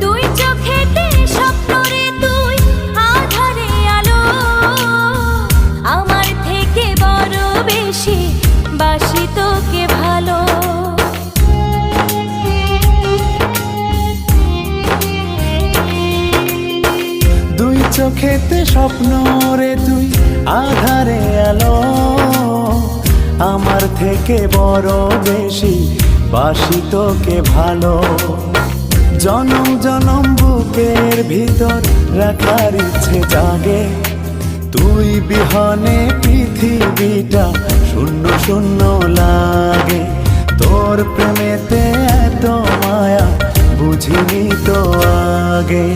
দুই চোখেতে স্বপ্ন রে তুই আঁধারে আলো, আমার থেকে বড় বেশি বাসি তোকে ভালো। দুই চোখেতে স্বপ্ন রে তুই আধারে আলো, আমার থেকে বড় বেশি বাসি তোকে ভালো। জনম জনম বুকের ভিতর রাখার ইচ্ছে জাগে, তুই বিহনে পৃথিবীটা শূন্য শূন্য লাগে। তোর প্রেমেতে এত মায়া বুঝিনি তো আগে।